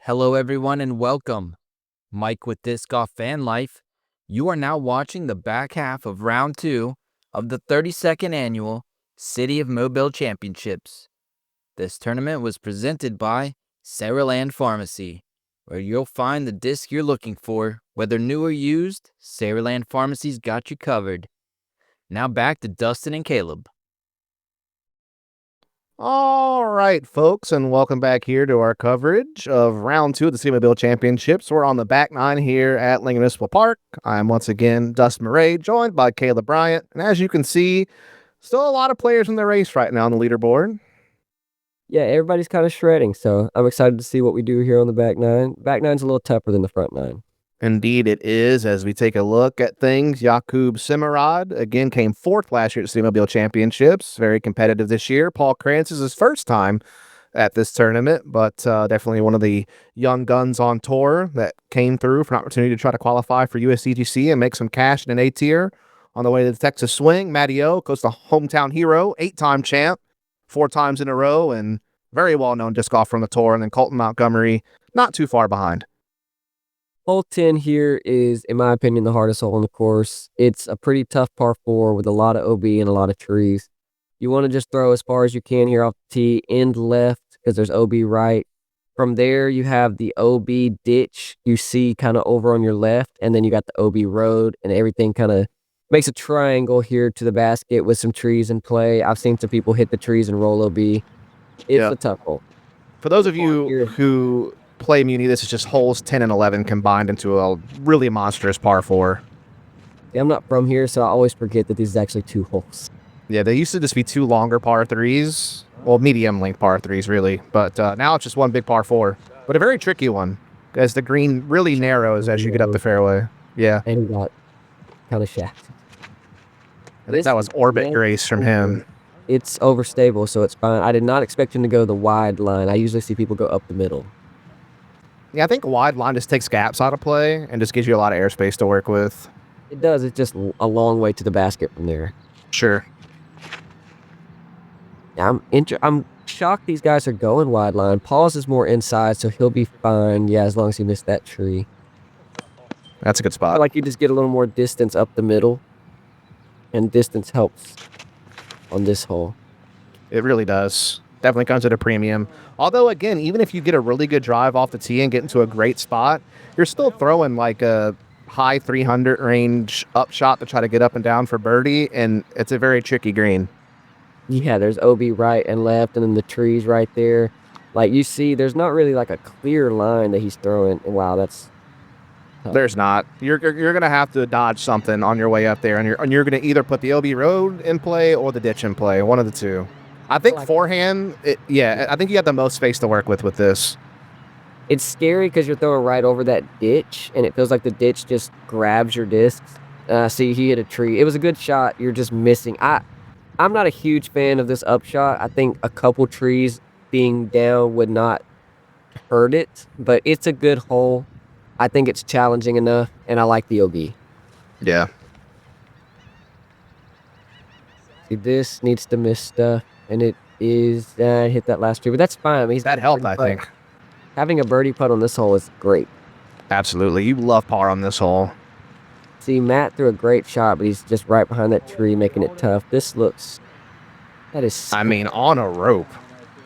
Hello, everyone, and welcome. Mike with DiscGolfVanLife. You are now watching the back half of round 2 of the 32nd annual City of Mobile Championships. This tournament was presented by Saraland Pharmacy, where you'll find the disc you're looking for. Whether new or used, Saraland Pharmacy's got you covered. Now back to Dustin and Caleb. All right, folks, and welcome back here to our coverage of round 2 of the City Mobile Championships. We're on the back nine here at Langan Municipal Park. I'm once again Dustin Mouret, joined by Caleb Bryant. And as you can see, still a lot of players in the race right now on the leaderboard. Yeah, everybody's kind of shredding, so I'm excited to see what we do here on the back nine. Back nine's a little tougher than the front nine. Indeed it is. As we take a look at things, Jakub Semerád again came 4th last year at the City Mobile Championships. Very competitive this year. Paul Krans is his first time at this tournament, but definitely one of the young guns on tour that came through for an opportunity to try to qualify for USDGC and make some cash in an A tier on the way to the Texas Swing. Matty O, goes to hometown hero, 8-time champ, 4 times in a row, and very well-known disc golfer on the tour. And then Colten Montgomery, not too far behind. Hole 10 here is, in my opinion, the hardest hole on the course. It's a pretty tough par 4 with a lot of OB and a lot of trees. You want to just throw as far as you can here off the tee, end left, because there's OB right. From there, you have the OB ditch you see kind of over on your left, and then you got the OB road, and everything kind of makes a triangle here to the basket with some trees in play. I've seen some people hit the trees and roll OB. It's a tough hole. For those of you who play Muni, this is just holes 10 and 11 combined into a really monstrous par 4. Yeah, I'm not from here, so I always forget that these is actually 2 holes. Yeah, they used to just be 2 longer par 3s. Well, medium length par 3s, really. But now it's just one big par 4. But a very tricky one, as the green really narrows as you get up the fairway. Yeah. And he got kind of shafted. I think that was orbit grace from him. It's overstable, so it's fine. I did not expect him to go the wide line. I usually see people go up the middle. Yeah, I think wide line just takes gaps out of play and just gives you a lot of airspace to work with. It does. It's just a long way to the basket from there. Sure. I'm shocked these guys are going wide line. Paul's is more inside, so he'll be fine. Yeah, as long as he missed that tree. That's a good spot. I like you just get a little more distance up the middle, and distance helps on this hole. It really does. Definitely comes at a premium. Although, again, even if you get a really good drive off the tee and get into a great spot, you're still throwing like a high 300 range up shot to try to get up and down for birdie, and it's a very tricky green. Yeah, there's OB right and left, and then the trees right there. Like, you see, there's not really like a clear line that he's throwing. Wow, that's tough. There's not. You're going to have to dodge something on your way up there, and you're going to either put the OB road in play or the ditch in play, one of the two. I think forehand, I think you got the most space to work with this. It's scary because you're throwing right over that ditch, and it feels like the ditch just grabs your discs. See, he hit a tree. It was a good shot. You're just missing. I'm not a huge fan of this upshot. I think a couple trees being down would not hurt it, but it's a good hole. I think it's challenging enough, and I like the OB. Yeah. See, this needs to miss stuff. And it is, hit that last tree, but that's fine. I mean, that helped, I think. Having a birdie putt on this hole is great. Absolutely. You love par on this hole. See, Matt threw a great shot, but he's just right behind that tree, making it tough. That is... I mean, on a rope.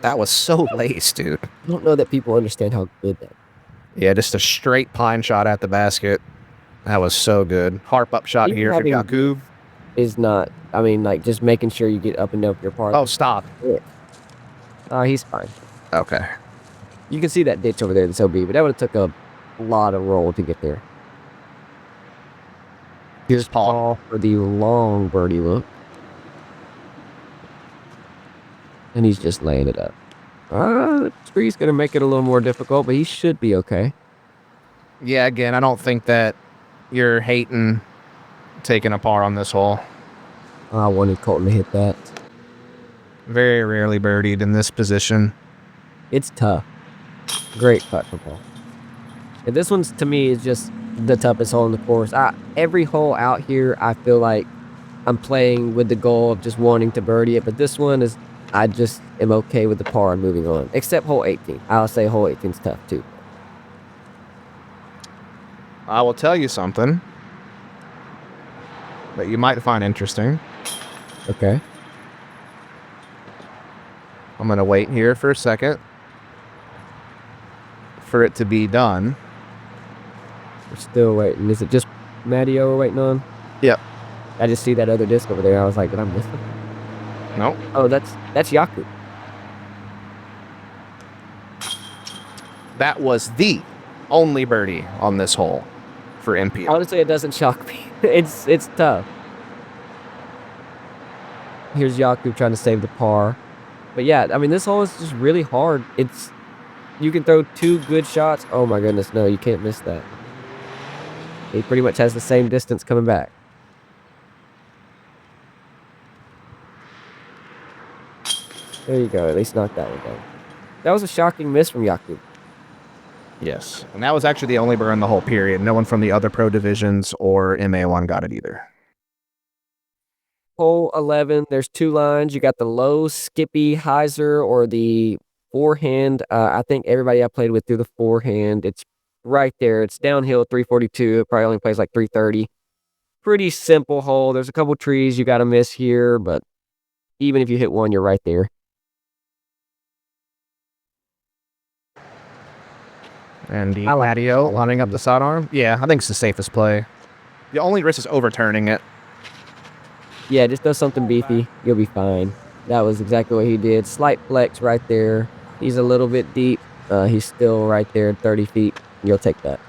That was so laced, dude. I don't know that people understand how good that is. Yeah, just a straight pine shot at the basket. That was so good. Harp up shot here for Jakub. Is not, I mean, like, just making sure you get up and down your par. Oh, stop. Yeah. He's fine. Okay. You can see that ditch over there, that's OB, but that would have took a lot of roll to get there. Here's Paul for the long birdie look. And he's just laying it up. The tree's going to make it a little more difficult, but he should be okay. Yeah, again, I don't think that you're hating taking a par on this hole. I wanted Colten to hit that. Very rarely birdied in this position. It's tough. Great putt for Paul. And this one's, to me, is just the toughest hole in the course. Every hole out here, I feel like I'm playing with the goal of just wanting to birdie it, but this one is, I just am okay with the par and moving on. Except hole 18. I'll say hole 18's tough, too. I will tell you something that you might find interesting. Okay. I'm going to wait here for a second for it to be done. We're still waiting. Is it just Matteo we're waiting on? Yep. I just see that other disc over there. I was like, did I miss it? Nope. Oh, that's Jakub. That was the only birdie on this hole for MPO. Honestly, it doesn't shock me. It's tough. Here's Jakub trying to save the par. But yeah, I mean, this hole is just really hard. You can throw 2 good shots. Oh my goodness, no, you can't miss that. He pretty much has the same distance coming back. There you go. At least knock that one down. That was a shocking miss from Jakub. Yes. And that was actually the only bird in the whole period. No one from the other pro divisions or MA1 got it either. Hole 11, there's 2 lines. You got the low, skippy, hyzer, or the forehand. I think everybody I played with threw the forehand. It's right there. It's downhill 342. It probably only plays like 330. Pretty simple hole. There's a couple trees you got to miss here, but even if you hit one, you're right there. And Matteo lining up the sidearm. Yeah, I think it's the safest play. The only risk is overturning it. Yeah, just do something beefy. You'll be fine. That was exactly what he did. Slight flex right there. He's a little bit deep. He's still right there, 30 feet. You'll take that.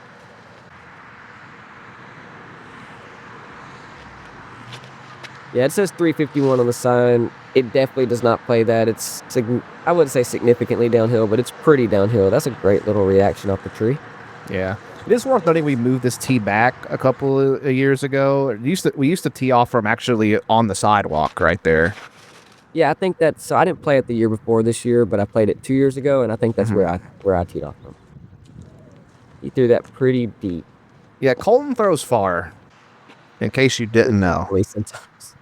Yeah, it says 351 on the sign. It definitely does not play that. I wouldn't say significantly downhill, but it's pretty downhill. That's a great little reaction off the tree. Yeah. It is worth noting we moved this tee back a couple of years ago. We used to tee off from actually on the sidewalk right there. Yeah, I think that's... So I didn't play it the year before this year, but I played it 2 years ago, and I think that's where I teed off from. He threw that pretty deep. Yeah, Colten throws far, in case you didn't know. Sometimes.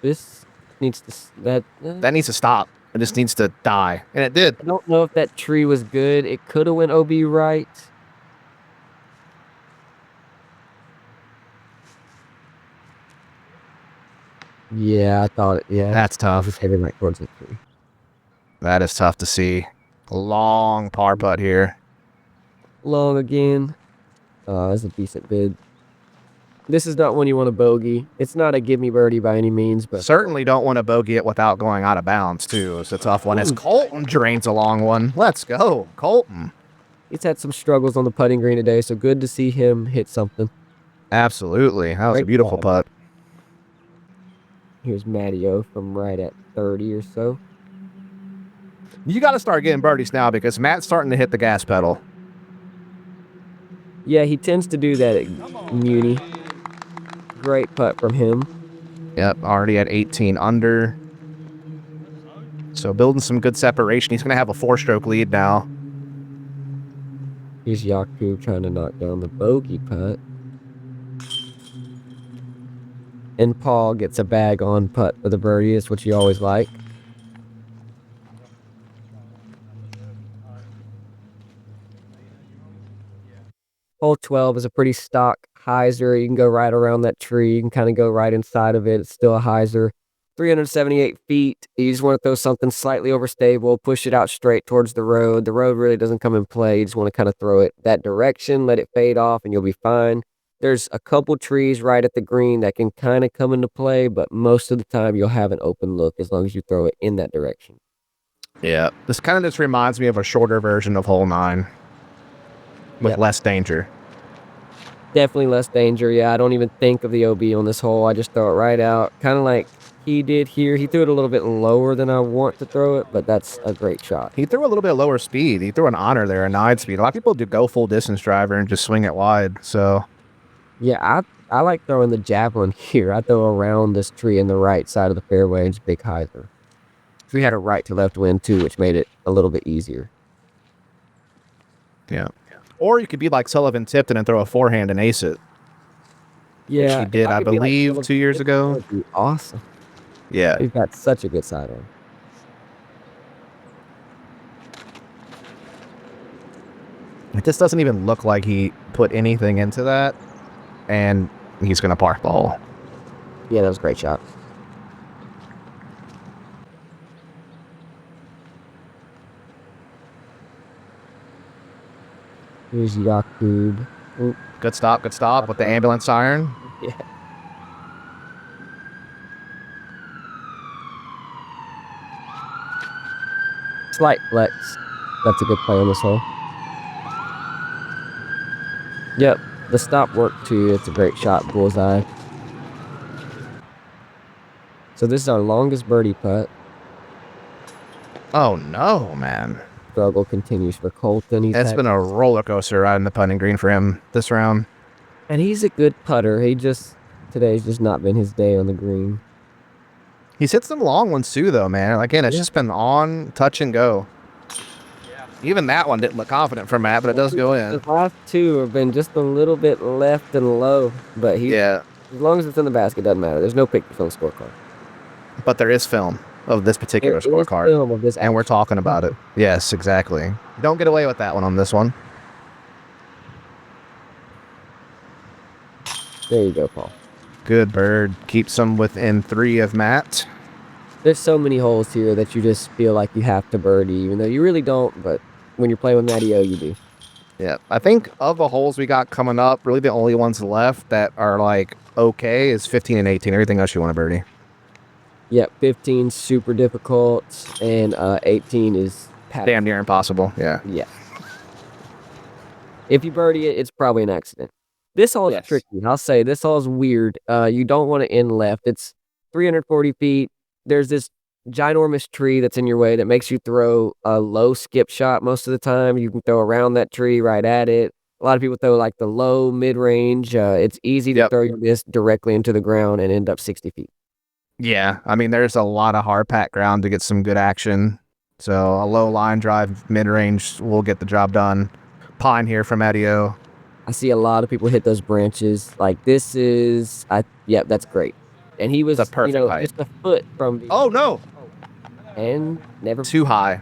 This needs to... That needs to stop. It just needs to die. And it did. I don't know if that tree was good. It could have went OB right. Yeah, I thought it. Yeah. That's tough. Just heading right towards the tree. That is tough to see. Long par putt here. Long again. That's a decent bid. This is not one you want to bogey. It's not a give me birdie by any means, but certainly don't want to bogey it without going out of bounds too. It's a tough one. As Colten drains a long one. Let's go, Colten. He's had some struggles on the putting green today, so good to see him hit something. Absolutely. That was a beautiful putt. Here's Matteo from right at 30 or so. You got to start getting birdies now because Matt's starting to hit the gas pedal. Yeah, he tends to do that at Muni. Great putt from him. Yep, already at 18 under. So building some good separation. He's going to have a 4-stroke lead now. Here's Jakub trying to knock down the bogey putt. And Paul gets a bag on putt for the birdie. It's what you always like. Hole 12 is a pretty stock hyzer. You can go right around that tree. You can kind of go right inside of it. It's still a hyzer. 378 feet. You just want to throw something slightly overstable, push it out straight towards the road. The road really doesn't come in play. You just want to kind of throw it that direction, let it fade off, and you'll be fine. There's a couple trees right at the green that can kind of come into play, but most of the time you'll have an open look as long as you throw it in that direction. Yeah. This kind of just reminds me of a shorter version of hole 9 with less danger. Definitely less danger. Yeah, I don't even think of the OB on this hole. I just throw it right out. Kind of like he did here. He threw it a little bit lower than I want to throw it, but that's a great shot. He threw a little bit lower speed. He threw an honor there, a 9 speed. A lot of people do go full distance driver and just swing it wide. So, yeah, I like throwing the javelin here. I throw around this tree in the right side of the fairway and just big hyzer. We had a right to left wind too, which made it a little bit easier. Yeah. Or you could be like Sullivan Tipton and throw a forehand and ace it. Yeah. Which he did, I believe, 2 years ago. That would be awesome. Yeah. He's got such a good sidearm. It just doesn't even look like he put anything into that, and he's going to park the hole. Yeah, that was a great shot. Here's Jakub. Ooh. Good stop with the ambulance siren. Yeah. Slight flex. That's a good play on this hole. Yep, the stop worked too. It's a great shot, bullseye. So this is our longest birdie putt. Oh no, man. Struggle continues for Colten. It's been a roller coaster riding the putting green for him this round. And he's a good putter. Today's just not been his day on the green. He's hit some long ones too, though, man. Again, it's just been on, touch and go. Even that one didn't look confident for Matt, but it does go in. The last two have been just a little bit left and low, but as long as it's in the basket, it doesn't matter. There's no picture film scorecard. But there is film of this particular scorecard, film of this, and we're talking about it. Yes, exactly. Don't get away with that one on this one. There you go, Paul. Good bird. Keeps them within 3 of Matt. There's so many holes here that you just feel like you have to birdie, even though you really don't, but when you're playing with Matty O, you do. Yeah, I think of the holes we got coming up, really the only ones left that are like okay is 15 and 18. Everything else you want to birdie. Yep, 15 super difficult, and 18 is damn near impossible. Yeah. Yeah. If you birdie it, it's probably an accident. This hole is tricky. I'll say this hole is weird. You don't want to end left. It's 340 feet. There's this ginormous tree that's in your way that makes you throw a low skip shot most of the time. You can throw around that tree, right at it. A lot of people throw like the low mid-range. It's easy to throw your disc directly into the ground and end up 60 feet. Yeah, I mean, there's a lot of hard packed ground to get some good action. So a low line drive, mid-range will get the job done. Pine here from Adio. I see a lot of people hit those branches. Like this is, that's great. And he was, perfect height. Just a foot from. Oh no! And never. Too high,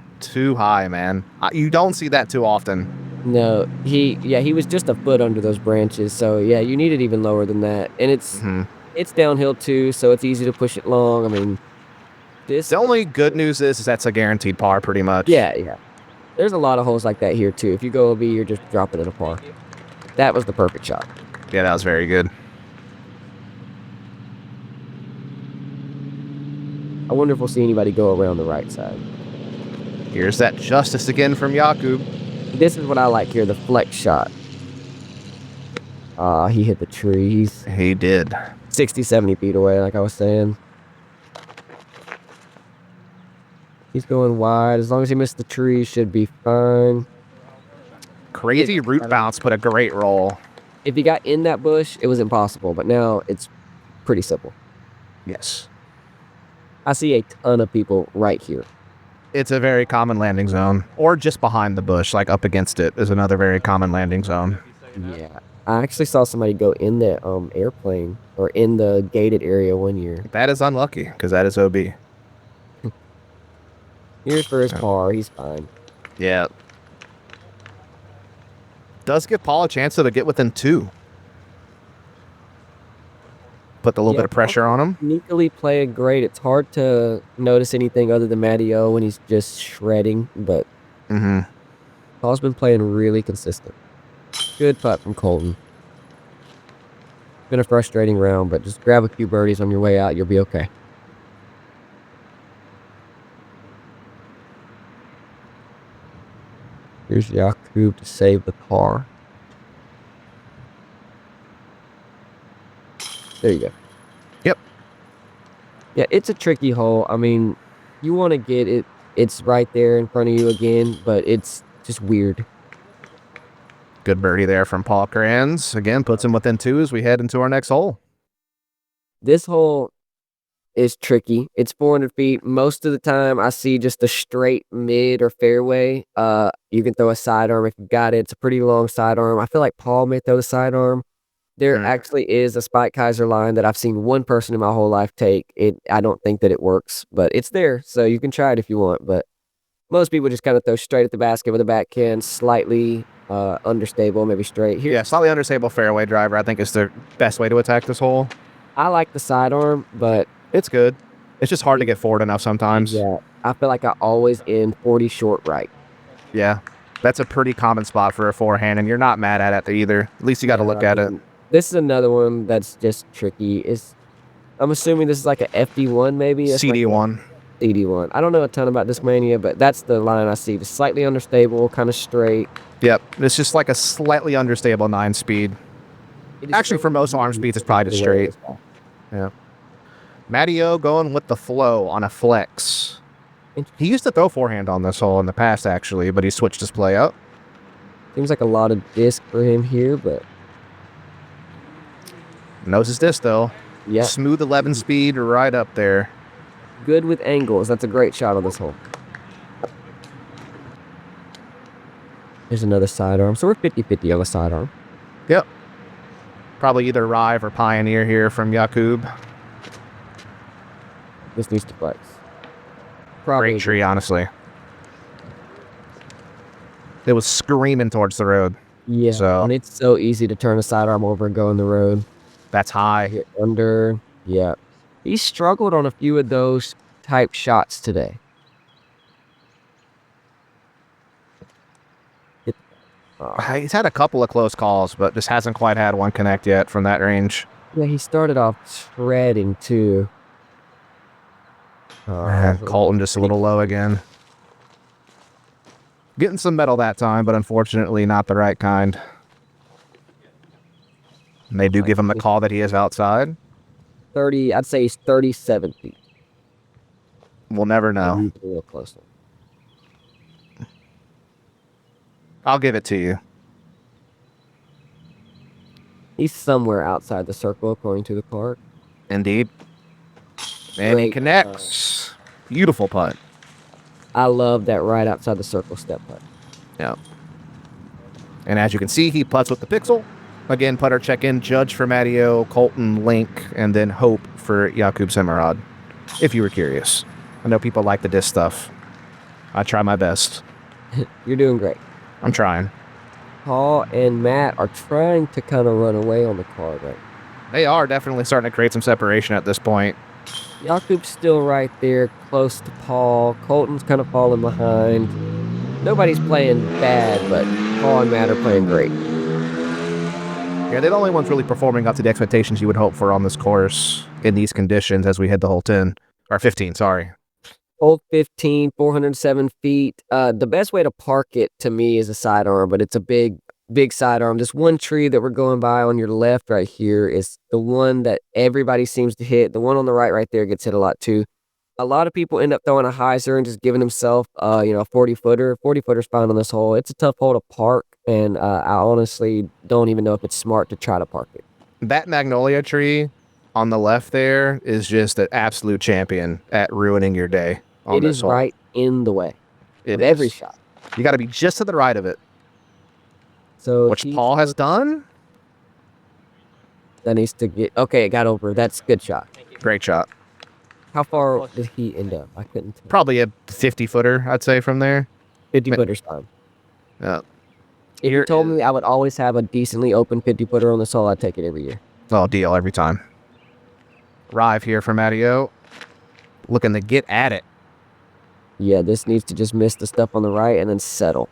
man. You don't see that too often. No, he was just a foot under those branches. So yeah, you need it even lower than that. And it's downhill too, so it's easy to push it long. I mean, the only good news is that's a guaranteed par, pretty much. Yeah. There's a lot of holes like that here too. If you go OB, you're just dropping it a par. That was the perfect shot. Yeah, that was very good. I wonder if we'll see anybody go around the right side. Here's that justice again from Jakub. This is what I like here, the flex shot. He hit the trees. He did. 60, 70 feet away, like I was saying. He's going wide. As long as he missed the tree, should be fine. Crazy root bounce, put a great roll. If he got in that bush, it was impossible, but now it's pretty simple. Yes. I see a ton of people right here. It's a very common landing zone. Or just behind the bush, like up against it, is another very common landing zone. Yeah. I actually saw somebody go in the airplane or in the gated area one year. That is unlucky, because that is OB. Here's for his par. He's fine. Yeah. Does give Paul a chance to get within 2. Put a little bit of pressure on him. Sneakily playing great. It's hard to notice anything other than Matty O when he's just shredding, but Paul's been playing really consistent. Good putt from Colten. Been a frustrating round, but just grab a few birdies on your way out. You'll be okay. Here's Jakub to save the par. There you go. Yep. Yeah, it's a tricky hole. I mean, you want to get it. It's right there in front of you again, but it's just weird. Good birdie there from Paul Krans. Again, puts him within 2 as we head into our next hole. This hole is tricky. It's 400 feet. Most of the time, I see just a straight mid or fairway. You can throw a sidearm if you've got it. It's a pretty long sidearm. I feel like Paul may throw the sidearm. There actually is a Spike Kaiser line that I've seen one person in my whole life take. I don't think that it works, but it's there, so you can try it if you want. But most people just kind of throw straight at the basket with a backhand, slightly understable, maybe straight. Here, Yeah, slightly understable fairway driver, I think, is the best way to attack this hole. I like the sidearm, but It's good. It's just hard to get forward enough sometimes. yeah, I feel like I always end 40 short right. Yeah. That's a pretty common spot for a forehand, and you're not mad at it either. At least you got to look at it. This is another one that's just tricky. I'm assuming this is like a FD1 maybe? It's CD1. Like CD1. I don't know a ton about Discmania, but that's the line I see. It's slightly unstable, kind of straight. Yep. It's just like a slightly understable 9-speed. Actually, for most arm speeds, it's probably just straight. Yeah. Matty O going with the flow on a flex. He used to throw forehand on this hole in the past, actually, but he switched his play up. Seems like a lot of disc for him here, but knows his disc, though. yeah. Smooth 11 speed right up there. Good with angles. That's a great shot on this hole. There's another sidearm. So we're 50-50 on the sidearm. Yep. Probably either Rive or Pioneer here from Jakub. This needs to flex. Probably. Great tree, honestly. It was screaming towards the road. Yeah, So- and it's so easy to turn a sidearm over and go in the road. That's high. Hit under. Yeah. He struggled on a few of those type shots today. He's had a couple of close calls, but just hasn't quite had one connect yet from that range. Yeah, he started off shredding too. And Colten just a little low again. Getting some metal that time, but unfortunately not the right kind. And they do give him the call that he is outside. 30, I'd say he's 37 feet. We'll never know. A little closer. I'll give it to you. He's somewhere outside the circle, according to the card. Indeed. And he Great connects. Beautiful putt. I love that right outside the circle step putt. Yeah. And as you can see, he putts with the pixel. Again, putter check-in, judge for Matteo, Colten, Link, and then hope for Jakub Semerád, if you were curious. I know people like the disc stuff. I try my best. You're doing great. I'm trying. Paul and Matt are trying to kind of run away on the card right. They are definitely starting to create some separation at this point. Jakub's still right there, close to Paul. Colton's kind of falling behind. Nobody's playing bad, but Paul and Matt are playing great. Yeah, they're the only ones really performing up to the expectations you would hope for on this course in these conditions as we hit the hole 10. Or 15, sorry. Hole 15, 407 feet. The best way to park it to me is a sidearm, but it's a big sidearm. This one tree that we're going by on your left right here is the one that everybody seems to hit. The one on the right there gets hit a lot too. A lot of people end up throwing a hyzer and just giving himself, a 40-footer. 40-footer's fine on this hole. It's a tough hole to park, and I honestly don't even know if it's smart to try to park it. That magnolia tree on the left there is just an absolute champion at ruining your day on It this is hole. right in the way It of is. every shot. You got to be just to the right of it, So which Paul has done. that needs to get okay. It got over. That's a good shot. Great shot. How far did he end up? I couldn't tell. Probably a 50-footer, I'd say, from there. 50-footer's fine. Yeah. If you told me I would always have a decently open 50-footer on this hole, I'd take it every year. Oh, deal every time. Rive here for Matteo. Looking to get at it. Yeah, this needs to just miss the stuff on the right and then settle.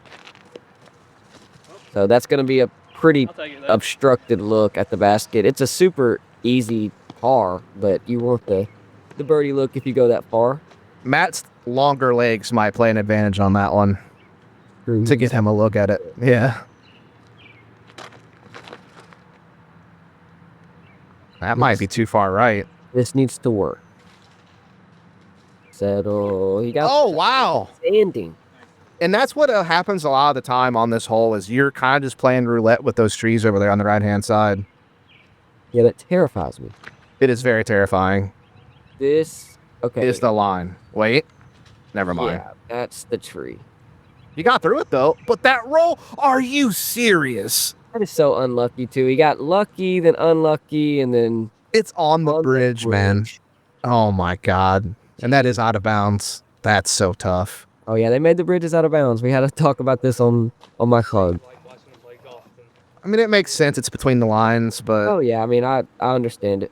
So that's going to be a pretty obstructed look at the basket. It's a super easy par, but you want the birdie look if you go that far. Matt's longer legs might play an advantage on that one to get him a look at it. Yeah. That might be too far right. This needs to work. Settle. He got Oh, wow. standing. And that's what happens a lot of the time on this hole is you're kind of just playing roulette with those trees over there on the right-hand side. Yeah, that terrifies me. It is very terrifying. This, okay. Is the line. Wait. Never mind. Yeah, that's the tree. You got through it, though. But that roll, are you serious? That is so unlucky, too. He got lucky, then unlucky, and then... It's on the bridge, man. Oh, my God. And that is out of bounds. That's so tough. Oh, yeah, they made the bridges out of bounds. We had to talk about this on my card. I mean, it makes sense. It's between the lines, but Oh yeah, I mean, I understand it.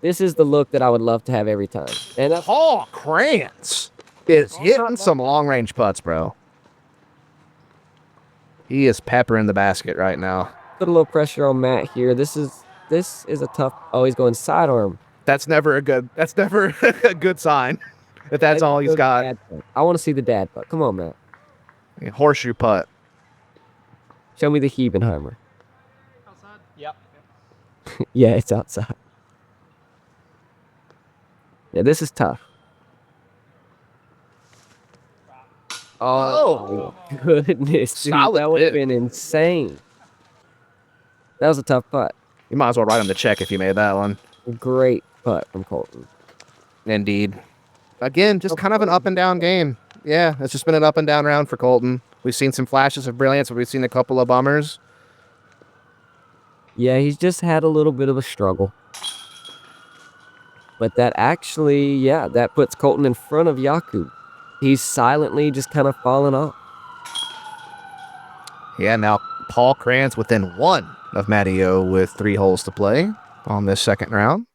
This is the look that I would love to have every time. And that's Paul Krans is hitting some long-range putts, bro. He is peppering the basket right now. put a little pressure on Matt here. This is a tough. Oh, he's going sidearm. That's never a good sign. If that's all he's got. Dad putt. I want to see the dad putt. Come on, Matt. Horseshoe putt. Show me the Hebenheimer. Outside? Yep. Yeah, it's outside. Yeah, this is tough. Oh, goodness. Dude, Solid that would have hit. been insane. That was a tough putt. You might as well write him the check if you made that one. Great putt from Colten. Indeed. Again, just kind of an up and down game. Yeah, it's just been an up and down round for Colten. We've seen some flashes of brilliance, but we've seen a couple of bummers. Yeah, he's just had a little bit of a struggle. But that actually, yeah, that puts Colten in front of Jakub. He's silently just kind of falling off. Yeah, now Paul Krans within one of Matteo with 3 holes to play on this second round.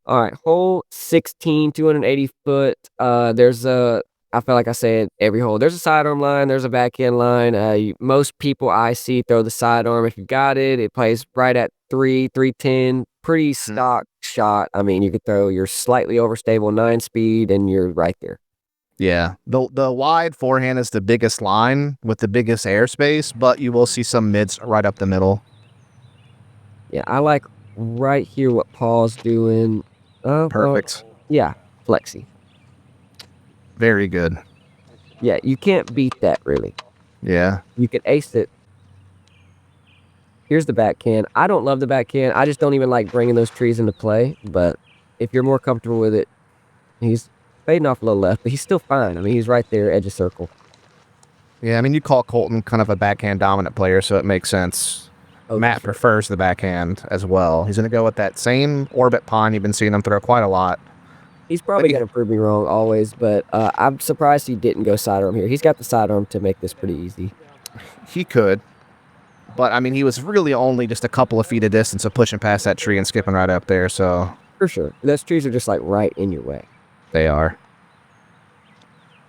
All right, hole 16, 280 foot. There's a, I feel like I said every hole. There's a sidearm line. There's a backhand line. Most people I see throw the sidearm. If you got it, it plays right at 310. Pretty stock shot. I mean, you could throw your slightly overstable 9-speed and you're right there. Yeah, the wide forehand is the biggest line with the biggest airspace, but you will see some mids right up the middle. Yeah, I like right here what Paul's doing. Perfect. Yeah, flexi. Very good. Yeah, you can't beat that, really. Yeah. You could ace it. Here's the backhand. I don't love the backhand. I just don't even like bringing those trees into play. But if you're more comfortable with it, he's fading off a little left, but he's still fine. I mean, he's right there, edge of circle. Yeah, I mean, you call Colten kind of a backhand dominant player, so it makes sense. Oh, Matt sure. prefers the backhand as well. He's going to go with that same orbit pond you've been seeing him throw quite a lot. He's probably going to prove me wrong always, but I'm surprised he didn't go sidearm here. He's got the sidearm to make this pretty easy. He could. But, I mean, he was really only just a couple of feet of distance of pushing past that tree and skipping right up there, so... For sure. Those trees are just like right in your way. They are.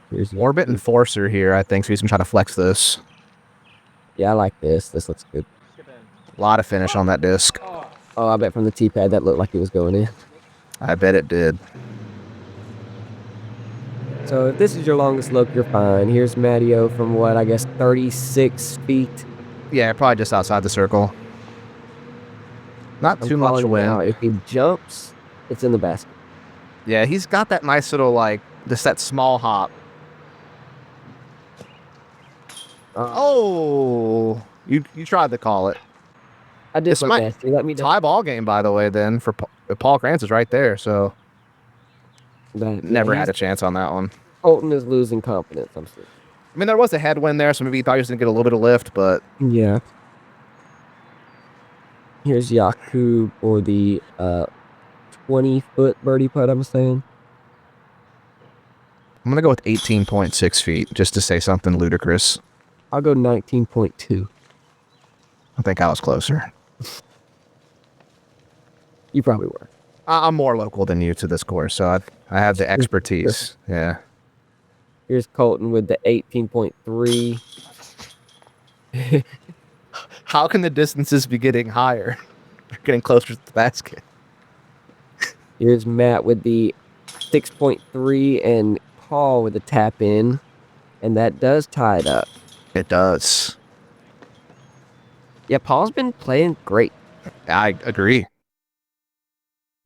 Here's the Orbit Enforcer here, I think, so he's going to try to flex this. Yeah, I like this. This looks good. A lot of finish on that disc. Oh, I bet from the tee pad that looked like it was going in. I bet it did. So if this is your longest look, you're fine. Here's Matteo from what, I guess 36 feet. Yeah, probably just outside the circle. Not I'm too much calling it now. wind. If he jumps, it's in the basket. Yeah, he's got that nice little, like, just that small hop. Oh, you tried to call it. I did This my might best. You let me know. tie ball game, by the way. Then for Paul Krans is right there, so never had a chance on that one. Colten is losing confidence. I'm serious. I mean, there was a headwind there, so maybe he thought he was gonna get a little bit of lift, but Yeah. Here's Jakub for the 20-foot birdie putt, I'm saying. I'm gonna go with 18.6 feet just to say something ludicrous. I'll go 19.2. I think I was closer. You probably were. I'm more local than you to this course, so I have the expertise. Yeah. Here's Colten with the 18.3. How can the distances be getting higher? They're getting closer to the basket. Here's Matt with the 6.3 and Paul with the tap in. And that does tie it up. It does. Yeah, Paul's been playing great. I agree.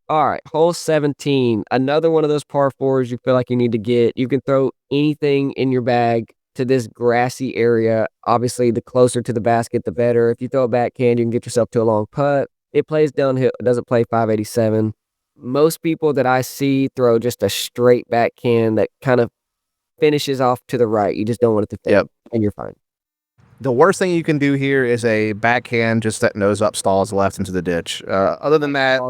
All right, hole 17. Another one of those par fours you feel like you need to get. You can throw anything in your bag to this grassy area. Obviously, the closer to the basket, the better. If you throw a backhand, you can get yourself to a long putt. It plays downhill. It doesn't play 587. Most people that I see throw just a straight backhand that kind of finishes off to the right. You just don't want it to fade, Yep. and you're fine. The worst thing you can do here is a backhand just that nose up stalls left into the ditch. Other than that,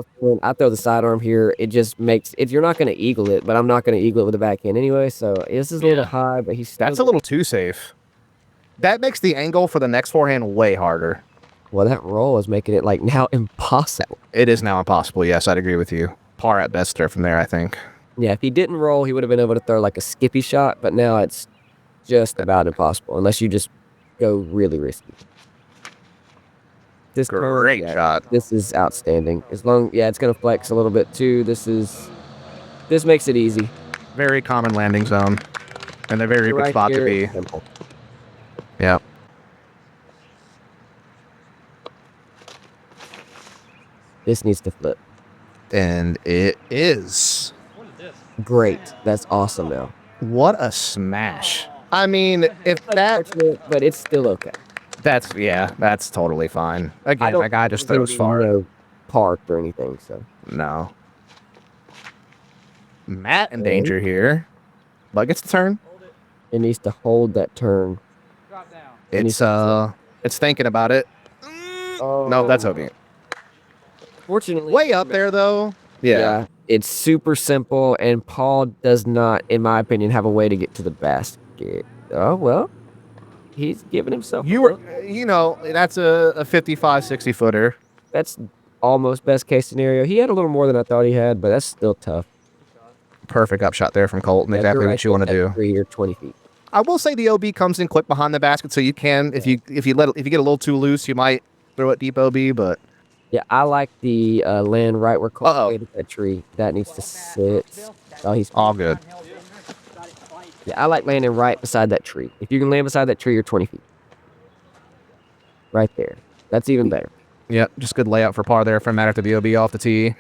I throw the sidearm here. It just makes it. You're not going to eagle it, but I'm not going to eagle it with a backhand anyway. So this is a little high, but he's still that's a little too safe. That makes the angle for the next forehand way harder. Well, that roll is making it like now impossible. It is now impossible. Yes, I'd agree with you. Par at best there from there, I think. Yeah, if he didn't roll, he would have been able to throw like a skippy shot, but now it's just about impossible unless you just go really risky. This Great shot. This is outstanding. It's gonna flex a little bit too. This makes it easy. Very common landing zone. And a very good spot to be. Simple. Yeah. This needs to flip. And it is. What is this? Great. That's awesome now. What a smash. I mean, if that... But it's still okay. That's totally fine. Again, don't that guy just think throws he, far. Parked or anything, so. No. Matt in danger here. But gets the turn. It needs to hold that turn. Drop down. It's thinking about it. Oh. No, that's OB. Fortunately. Way up there, though. Yeah. It's super simple, and Paul does not, in my opinion, have a way to get to the basket. Oh, well. He's giving himself That's a 55, 60 footer. That's almost best case scenario. He had a little more than I thought he had, but that's still tough. Perfect upshot there from Colten. Exactly what you want to do. 3 or 20 feet. I will say the OB comes in quick behind the basket, so you can, if you get a little too loose, you might throw it deep OB, but... Yeah, I like the land right where Colten planted that tree. That needs to sit. Oh, he's all good. Yeah, I like landing right beside that tree. If you can land beside that tree, you're 20 feet. Right there. That's even better. Yep, just good layout for par there from Matt after the OB off the tee.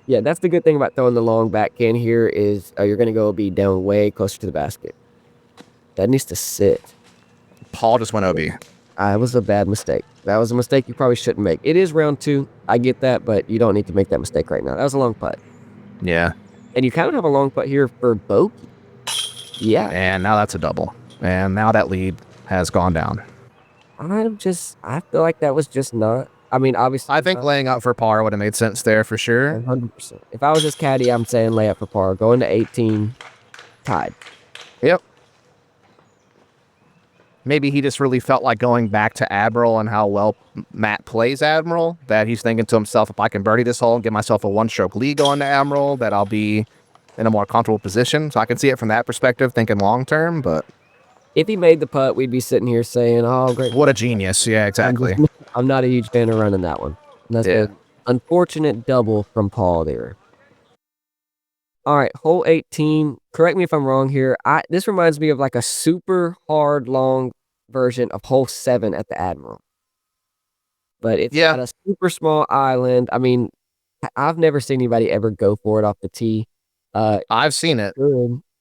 Yeah, that's the good thing about throwing the long backhand here is you're going to go be down way closer to the basket. That needs to sit. Paul just went OB. It was a bad mistake. That was a mistake you probably shouldn't make. It is round 2. I get that, but you don't need to make that mistake right now. That was a long putt. Yeah. And you kind of have a long putt here for bogey. Yeah. And now that's a double. And now that lead has gone down. I feel like that was just not. I mean, obviously. I think laying up for par would have made sense there for sure. 100%. If I was just caddy, I'm saying lay up for par. Going to 18, tied. Yep. Maybe he just really felt like going back to Admiral and how well Matt plays Admiral, that he's thinking to himself, if I can birdie this hole and get myself a one-stroke lead going to Admiral, that I'll be in a more comfortable position. So I can see it from that perspective, thinking long-term, but... If he made the putt, we'd be sitting here saying, oh, great. What a genius. Yeah, exactly. I'm not a huge fan of running that one. And that's an unfortunate double from Paul there. All right, hole 18. Correct me if I'm wrong here. This reminds me of like a super hard, long version of hole 7 at the Admiral. But it's got a super small island. I mean, I've never seen anybody ever go for it off the tee. I've seen it,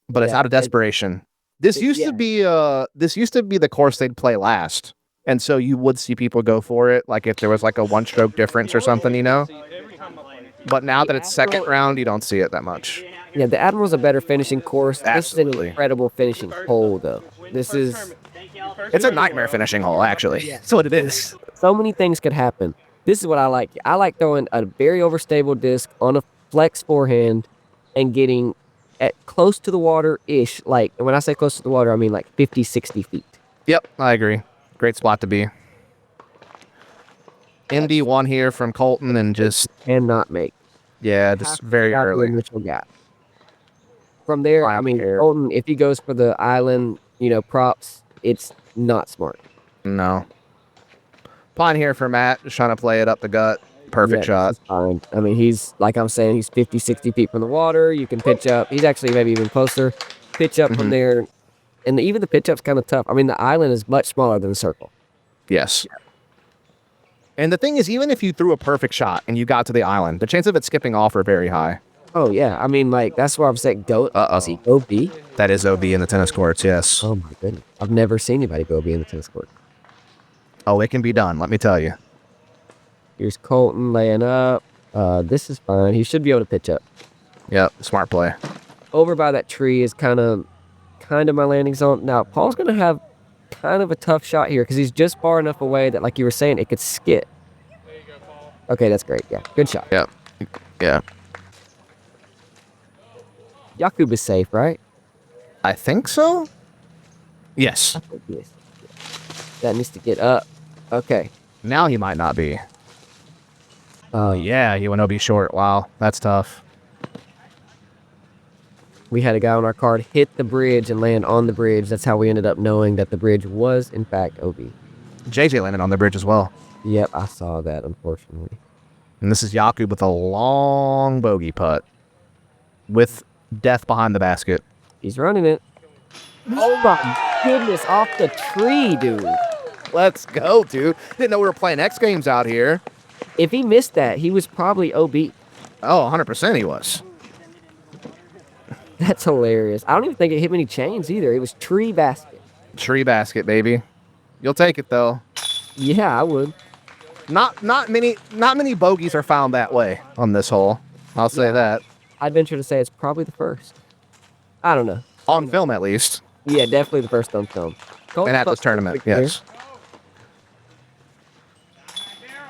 but it's out of desperation. This used to be the course they'd play last. And so you would see people go for it, like if there was like a one-stroke difference or something, you know? But now that it's second round, you don't see it that much. Yeah, the Admiral's a better finishing course. Absolutely. This is an incredible finishing hole, though. It's a nightmare finishing hole, actually. That's what it is. So many things could happen. This is what I like. I like throwing a very overstable disc on a flex forehand and getting at close to the water-ish. Like, when I say close to the water, I mean like 50, 60 feet. Yep, I agree. Great spot to be. MD1 here from Colten and just... Cannot make. Yeah, just very early. Initial gap. From there, I mean, Colten, if he goes for the island, props, it's not smart. No. Pine here for Matt, just trying to play it up the gut. Perfect shot. Fine. I mean, he's, like I'm saying, he's 50, 60 feet from the water. You can pitch up. He's actually maybe even closer. Pitch up from there. And even the pitch up's kind of tough. I mean, the island is much smaller than the circle. Yes. And the thing is, even if you threw a perfect shot and you got to the island, the chance of it skipping off are very high. Oh, yeah. I mean, like, that's why I'm saying go OB. That is OB in the tennis courts, yes. Oh, my goodness. I've never seen anybody go OB in the tennis court. Oh, it can be done, let me tell you. Here's Colten laying up. This is fine. He should be able to pitch up. Yep, smart play. Over by that tree is kind of my landing zone. Now, Paul's going to have kind of a tough shot here because he's just far enough away that, like you were saying, it could skip. There you go, Paul. Okay, that's great. Yeah, good shot. Yep. Yeah. Jakub is safe, right? I think so. Yes. Yes. That needs to get up. Okay. Now he might not be. Oh, yeah, he went OB short. Wow, that's tough. We had a guy on our card hit the bridge and land on the bridge. That's how we ended up knowing that the bridge was, in fact, OB. JJ landed on the bridge as well. Yep, I saw that, unfortunately. And this is Jakub with a long bogey putt with death behind the basket. He's running it. Oh, my goodness, off the tree, dude. Let's go, dude. Didn't know we were playing X Games out here. If he missed that, he was probably OB. Oh, 100% he was. That's hilarious. I don't even think it hit many chains either. It was tree basket. Tree basket, baby. You'll take it, though. Yeah, I would. Not many bogeys are found that way on this hole. I'll say that. I'd venture to say it's probably the first. I don't know. On film, at least. Yeah, definitely the first on film. And at this tournament, yes.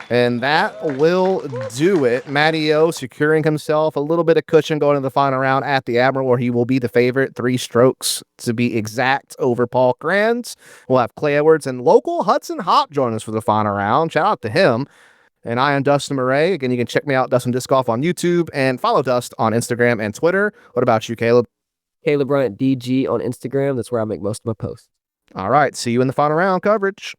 And that will do it. Matty O securing himself a little bit of cushion going into the final round at the Admiral, where he will be the favorite. 3 strokes to be exact over Paul Krans. We'll have Clay Edwards and local Hudson Hop join us for the final round. Shout out to him. And I am Dustin Mouret. Again, you can check me out, Dustin Disc Golf on YouTube, and follow Dust on Instagram and Twitter. What about you, Caleb? Caleb Bryant DG on Instagram. That's where I make most of my posts. All right. See you in the final round coverage.